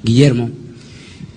Guillermo,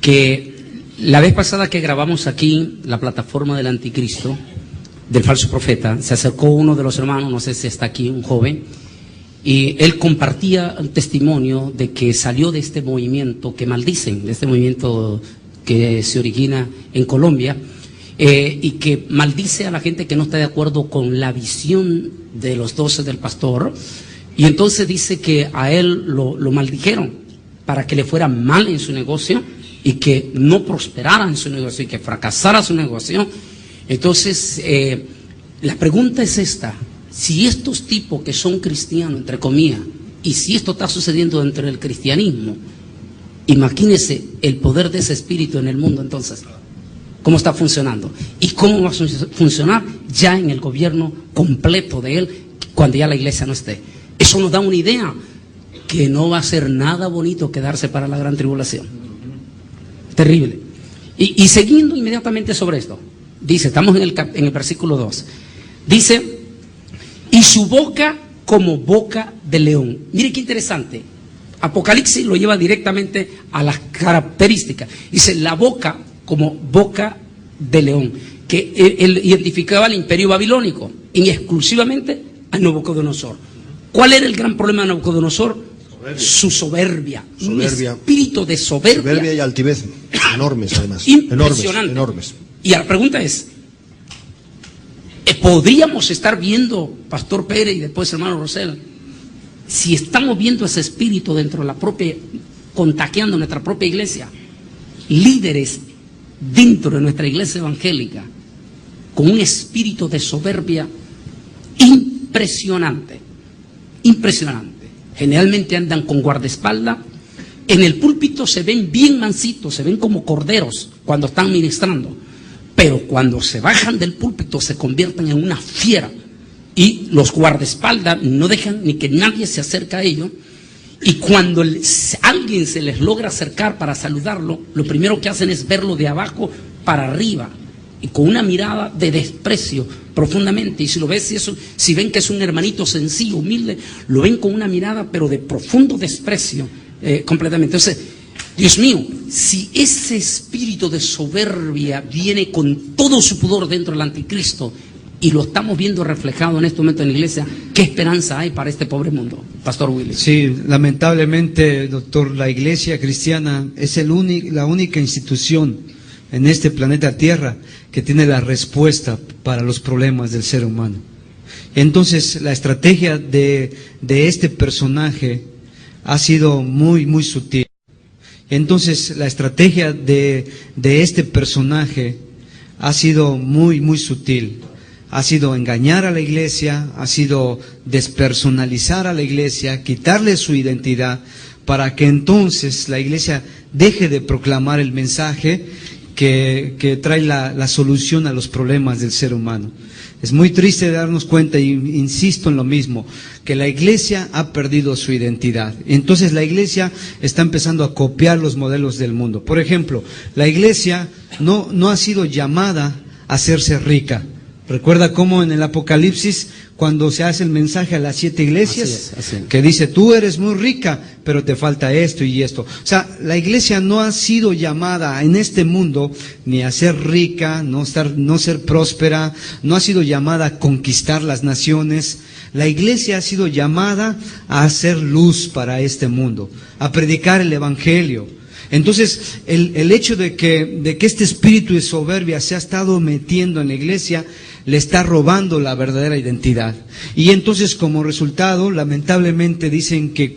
que la vez pasada que grabamos aquí la plataforma del anticristo, del falso profeta, se acercó uno de los hermanos, no sé si está aquí, un joven, y él compartía un testimonio de que salió de este movimiento que maldicen, de este movimiento que se origina en Colombia, y que maldice a la gente que no está de acuerdo con la visión de los 12 del pastor, y entonces dice que a él lo maldijeron para que le fuera mal en su negocio y que no prosperara en su negocio y que fracasara su negocio. Entonces, la pregunta es esta: si estos tipos que son cristianos, entre comillas, y si esto está sucediendo dentro del cristianismo, imagínense el poder de ese espíritu en el mundo, entonces, ¿cómo está funcionando? ¿Y cómo va a funcionar ya en el gobierno completo de él, cuando ya la iglesia no esté? Eso nos da una idea que no va a ser nada bonito quedarse para la gran tribulación. Terrible. Y siguiendo inmediatamente sobre esto, dice, estamos en el versículo 2, dice, y su boca como boca de león. Mire qué interesante. Apocalipsis lo lleva directamente a las características. Dice, la boca como boca de león, que él identificaba al imperio babilónico, y exclusivamente a Nabucodonosor. ¿Cuál era el gran problema de Nabucodonosor? Su soberbia. Un espíritu de soberbia. Soberbia y altivez, enormes además. Impresionante. Enormes. Y la pregunta es, ¿podríamos estar viendo, Pastor Pérez y después hermano Rosel, si estamos viendo ese espíritu dentro de la propia, contagiando nuestra propia iglesia, líderes dentro de nuestra iglesia evangélica, con un espíritu de soberbia impresionante, impresionante? Generalmente andan con guardaespaldas, en el púlpito se ven bien mansitos, se ven como corderos cuando están ministrando, pero cuando se bajan del púlpito se convierten en una fiera, y los guardaespaldas no dejan ni que nadie se acerque a ellos, y cuando alguien se les logra acercar para saludarlo, lo primero que hacen es verlo de abajo para arriba, y con una mirada de desprecio profundamente. Y si lo ves, si ven que es un hermanito sencillo, humilde, lo ven con una mirada pero de profundo desprecio completamente. Entonces, Dios mío, si ese espíritu de soberbia viene con todo su pudor dentro del anticristo, y lo estamos viendo reflejado en este momento en la iglesia, ¿qué esperanza hay para este pobre mundo? Pastor Willy. Sí, lamentablemente, doctor, la iglesia cristiana es la única institución en este planeta Tierra que tiene la respuesta para los problemas del ser humano. Entonces, la estrategia de este personaje ha sido muy, muy sutil. Entonces, la estrategia de este personaje ha sido muy, muy sutil. Ha sido engañar a la iglesia, ha sido despersonalizar a la iglesia, quitarle su identidad, para que entonces la iglesia deje de proclamar el mensaje que trae la solución a los problemas del ser humano. Es muy triste darnos cuenta, y insisto en lo mismo, que la iglesia ha perdido su identidad. Entonces la iglesia está empezando a copiar los modelos del mundo. Por ejemplo, la iglesia no ha sido llamada a hacerse rica. Recuerda cómo en el Apocalipsis, cuando se hace el mensaje a las 7 iglesias, así es. Que dice, tú eres muy rica, pero te falta esto y esto. O sea, la iglesia no ha sido llamada en este mundo ni a ser rica, no ser próspera, no ha sido llamada a conquistar las naciones. La iglesia ha sido llamada a hacer luz para este mundo, a predicar el evangelio. Entonces, el hecho de que este espíritu de soberbia se ha estado metiendo en la iglesia, le está robando la verdadera identidad. Y entonces, como resultado, lamentablemente dicen que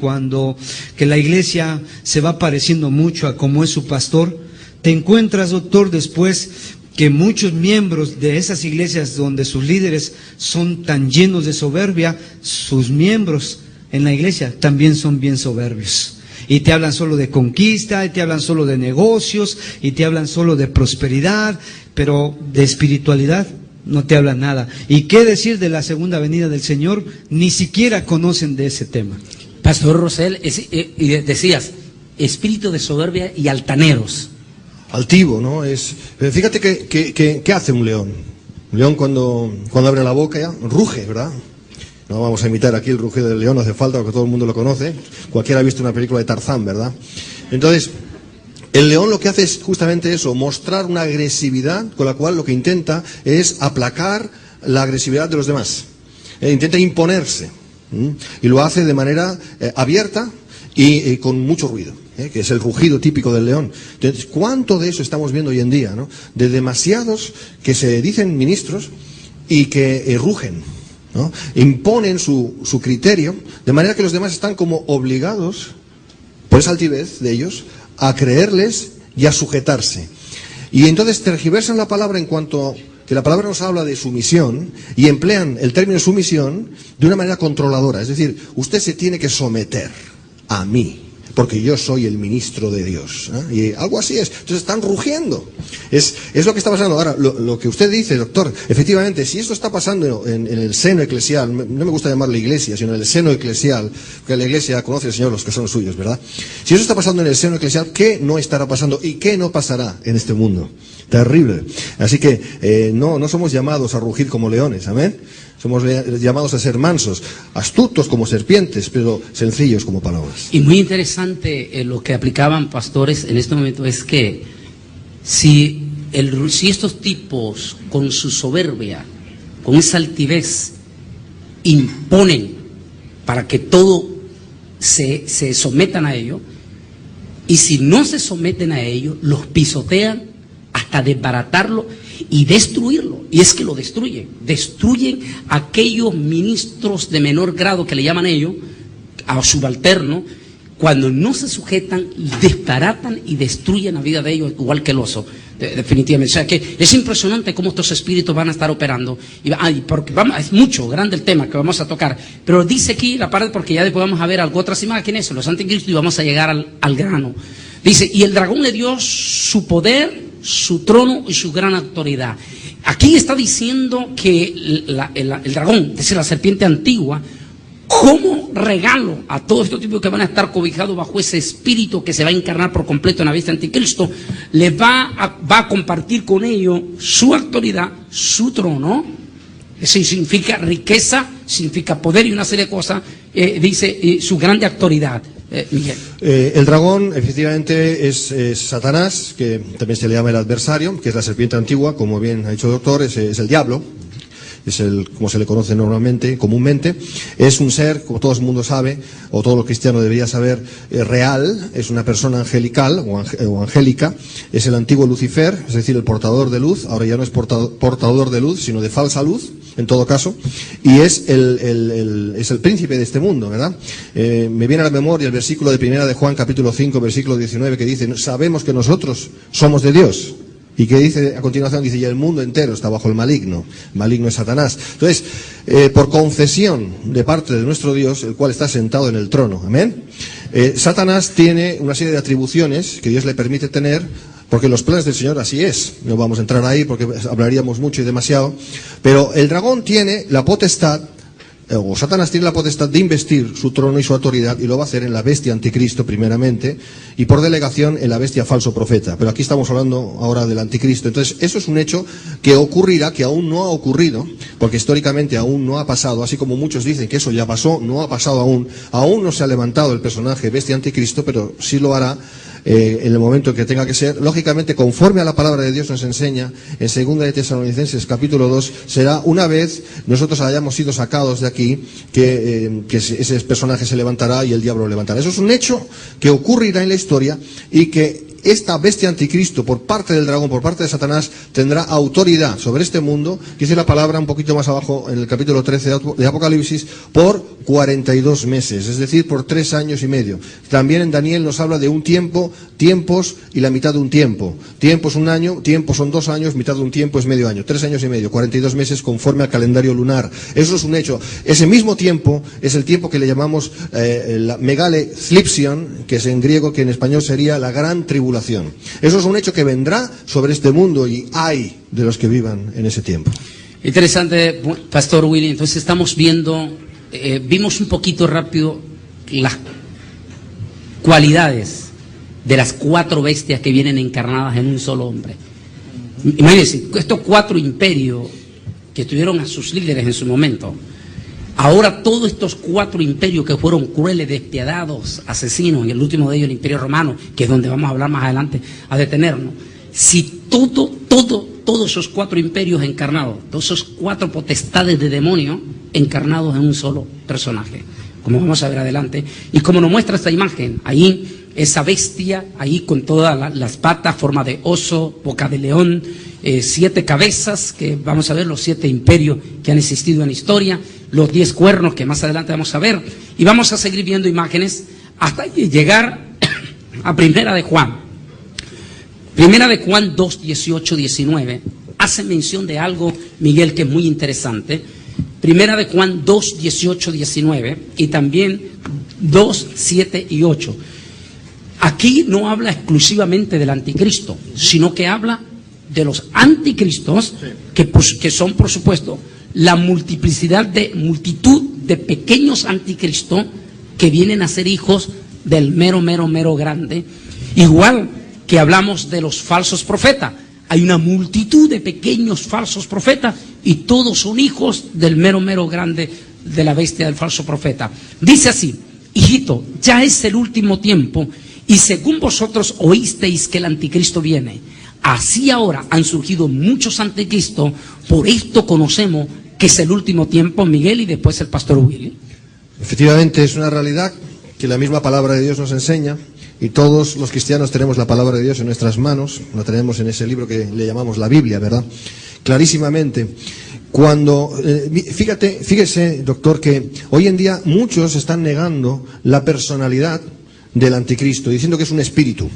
que la iglesia se va pareciendo mucho a como es su pastor, te encuentras, doctor, después que muchos miembros de esas iglesias donde sus líderes son tan llenos de soberbia, sus miembros en la iglesia también son bien soberbios. Y te hablan solo de conquista, y te hablan solo de negocios, y te hablan solo de prosperidad, pero de espiritualidad no te hablan nada. ¿Y qué decir de la segunda venida del Señor? Ni siquiera conocen de ese tema. Pastor Rosel, decías, espíritu de soberbia y altaneros. Altivo, ¿no? Fíjate ¿qué hace un león? Un león cuando abre la boca ya ruge, ¿verdad? No vamos a imitar aquí el rugido del león, no hace falta porque todo el mundo lo conoce. Cualquiera ha visto una película de Tarzán, ¿verdad? Entonces, El león lo que hace es justamente eso, mostrar una agresividad con la cual lo que intenta es aplacar la agresividad de los demás. Intenta imponerse. Y lo hace de manera abierta y con mucho ruido, que es el rugido típico del león. Entonces, ¿cuánto de eso estamos viendo hoy en día, ¿no? De demasiados que se dicen ministros y que rugen, ¿no? Imponen su criterio, de manera que los demás están como obligados, por esa altivez de ellos, a creerles y a sujetarse. Y entonces tergiversan la palabra en cuanto que la palabra nos habla de sumisión y emplean el término sumisión de una manera controladora. Es decir, usted se tiene que someter a mí, porque yo soy el ministro de Dios, ¿eh? Y algo así es. Entonces están rugiendo. Es lo que está pasando. Ahora, lo que usted dice, doctor, efectivamente, si esto está pasando en el seno eclesial, no me gusta llamarle iglesia, sino en el seno eclesial, porque la iglesia conoce al Señor los que son suyos, ¿verdad? Si eso está pasando en el seno eclesial, ¿qué no estará pasando y qué no pasará en este mundo? Terrible. Así que no somos llamados a rugir como leones, amén. Somos llamados a ser mansos, astutos como serpientes, pero sencillos como palomas. Y muy interesante lo que aplicaban pastores en este momento es que si estos tipos con su soberbia, con esa altivez, imponen para que todo se sometan a ello, y si no se someten a ello, los pisotean hasta desbaratarlo y destruirlo. Y es que lo destruyen a aquellos ministros de menor grado que le llaman ellos, a subalterno, cuando no se sujetan, desbaratan y destruyen la vida de ellos, igual que el oso, definitivamente. O sea que es impresionante cómo estos espíritus van a estar operando. Porque es mucho, grande el tema que vamos a tocar. Pero dice aquí la parte, porque ya después vamos a ver otras imágenes, los anticristos, y vamos a llegar al grano. Dice, y el dragón le dio su poder, su trono y su gran autoridad. Aquí está diciendo que el dragón, es decir, la serpiente antigua, como regalo a todos estos tipos que van a estar cobijados bajo ese espíritu que se va a encarnar por completo en la bestia anticristo, les va a compartir con ellos su autoridad, su trono. Eso significa riqueza, significa poder y una serie de cosas. Dice su grande autoridad. Miguel. El dragón efectivamente es Satanás, que también se le llama el adversario, que es la serpiente antigua, como bien ha dicho el doctor, es el diablo, es como se le conoce comúnmente. Es un ser, como todo el mundo sabe, o todo lo cristiano debería saber, real, es una persona angelical o angélica, es el antiguo Lucifer, es decir, el portador de luz. Ahora ya no es portador de luz, sino de falsa luz, en todo caso, y es el príncipe de este mundo, ¿verdad? Me viene a la memoria el versículo de 1 de Juan, capítulo 5, versículo 19, que dice, sabemos que nosotros somos de Dios. Y que dice, a continuación, dice, y el mundo entero está bajo el maligno. Maligno es Satanás. Entonces, por concesión de parte de nuestro Dios, el cual está sentado en el trono. Amén. Satanás tiene una serie de atribuciones que Dios le permite tener, porque los planes del Señor así es. No vamos a entrar ahí porque hablaríamos mucho y demasiado. Pero el dragón tiene la potestad, o Satanás tiene la potestad de investir su trono y su autoridad, y lo va a hacer en la bestia anticristo primeramente, y por delegación en la bestia falso profeta. Pero aquí estamos hablando ahora del anticristo. Entonces, eso es un hecho que ocurrirá, que aún no ha ocurrido, porque históricamente aún no ha pasado, así como muchos dicen que eso ya pasó, no ha pasado aún. Aún no se ha levantado el personaje bestia anticristo, pero sí lo hará en el momento que tenga que ser, lógicamente conforme a la palabra de Dios nos enseña en 2 de Tesalonicenses capítulo 2, será una vez nosotros hayamos sido sacados de aquí que ese personaje se levantará y el diablo lo levantará. Eso es un hecho que ocurrirá en la historia, y que esta bestia anticristo por parte del dragón, por parte de Satanás, tendrá autoridad sobre este mundo, que dice la palabra un poquito más abajo en el capítulo 13 de Apocalipsis, por 42 meses, es decir, por 3 años y medio. También en Daniel nos habla de un tiempo, tiempos y la mitad de un tiempo. Tiempo es un año, tiempo son 2 años, mitad de un tiempo es medio año. 3 años y medio, 42 meses conforme al calendario lunar. Eso es un hecho. Ese mismo tiempo es el tiempo que le llamamos la megale thlipsion, que es en griego, que en español sería la gran tribulación. Eso es un hecho que vendrá sobre este mundo, y hay de los que vivan en ese tiempo. Interesante, Pastor Willy. Entonces estamos viendo, vimos un poquito rápido las cualidades de las 4 bestias que vienen encarnadas en un solo hombre. Imagínense, estos 4 imperios que tuvieron a sus líderes en su momento, Ahora todos estos 4 imperios que fueron crueles, despiadados, asesinos, y el último de ellos el Imperio Romano, que es donde vamos a hablar más adelante, a detenernos, si todos esos 4 imperios encarnados, todos esos 4 potestades de demonios encarnados en un solo personaje, como vamos a ver adelante, y como nos muestra esta imagen, ahí esa bestia, ahí con todas las patas, forma de oso, boca de león, 7 cabezas, que vamos a ver los 7 imperios que han existido en la historia, los 10 cuernos que más adelante vamos a ver, y vamos a seguir viendo imágenes hasta llegar a Primera de Juan. Primera de Juan 2, 18, 19, hace mención de algo, Miguel, que es muy interesante. Primera de Juan 2, 18, 19, y también 2, 7 y 8. Aquí no habla exclusivamente del anticristo, sino que habla de los anticristos, que son, por supuesto, la multitud de pequeños anticristos que vienen a ser hijos del mero grande. Igual que hablamos de los falsos profetas, hay una multitud de pequeños falsos profetas y todos son hijos del mero grande de la bestia del falso profeta. Dice así: hijito, ya es el último tiempo, y según vosotros oísteis que el anticristo viene, así ahora han surgido muchos anticristos. Por esto conocemos que es el último tiempo. Miguel, y después el pastor Willy. Efectivamente, es una realidad que la misma palabra de Dios nos enseña, y todos los cristianos tenemos la palabra de Dios en nuestras manos, la tenemos en ese libro que le llamamos la Biblia, ¿verdad? Clarísimamente. Cuando, fíjese, doctor, que hoy en día muchos están negando la personalidad del anticristo, diciendo que es un espíritu.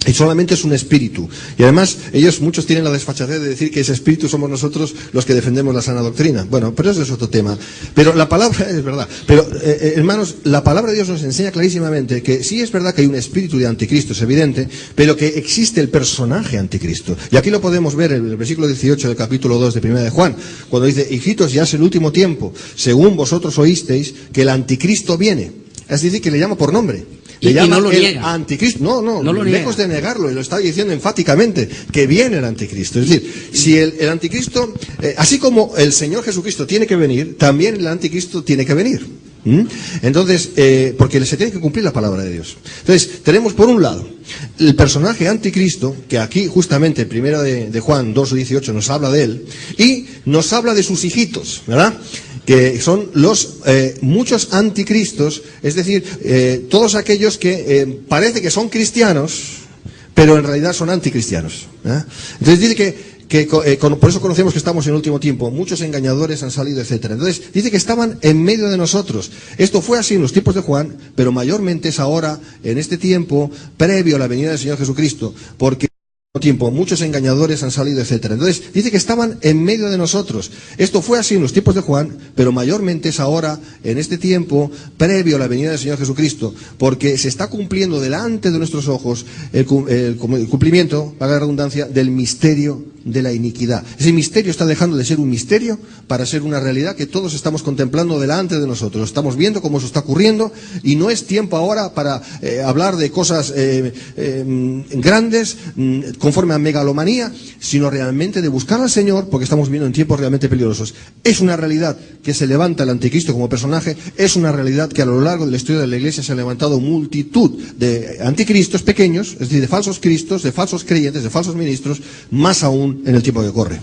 Y solamente es un espíritu. Y además, muchos tienen la desfachatez de decir que ese espíritu somos nosotros los que defendemos la sana doctrina. Bueno, pero eso es otro tema. Pero la palabra, es verdad. Pero, hermanos, la palabra de Dios nos enseña clarísimamente que sí es verdad que hay un espíritu de anticristo, es evidente, pero que existe el personaje anticristo. Y aquí lo podemos ver en el versículo 18 del capítulo 2 de Primera de Juan, cuando dice: hijitos, ya es el último tiempo, según vosotros oísteis que el anticristo viene. Es decir, que le llama por nombre. Le llama no lo el niega. anticristo. No lo lejos niega. De negarlo, y lo está diciendo enfáticamente, que viene el anticristo. Es decir, si el anticristo, así como el Señor Jesucristo tiene que venir, también el anticristo tiene que venir. Entonces, porque se tiene que cumplir la palabra de Dios. Entonces, tenemos por un lado el personaje anticristo, que aquí justamente en Primera de Juan 2:18 nos habla de él, y nos habla de sus hijitos, ¿verdad? Que son los muchos anticristos, es decir, todos aquellos que parece que son cristianos, pero en realidad son anticristianos. Entonces dice que por eso conocemos que estamos en el último tiempo, muchos engañadores han salido, etcétera. Entonces dice que estaban en medio de nosotros. Esto fue así en los tiempos de Juan, pero mayormente es ahora, en este tiempo, previo a la venida del Señor Jesucristo, porque tiempo muchos engañadores han salido, etcétera. Entonces dice que estaban en medio de nosotros. Esto fue así en los tiempos de Juan, pero mayormente es ahora, en este tiempo previo a la venida del Señor Jesucristo, porque se está cumpliendo delante de nuestros ojos el cumplimiento, valga la redundancia, del misterio de la iniquidad. Ese misterio está dejando de ser un misterio para ser una realidad que todos estamos contemplando delante de nosotros. Estamos viendo cómo eso está ocurriendo, y no es tiempo ahora para hablar de cosas grandes, conforme a megalomanía, sino realmente de buscar al Señor, porque estamos viviendo en tiempos realmente peligrosos. Es una realidad que se levanta el anticristo como personaje, es una realidad que a lo largo de la historia de la Iglesia se ha levantado multitud de anticristos pequeños, es decir, de falsos cristos, de falsos creyentes, de falsos ministros, más aún en el tiempo que corre.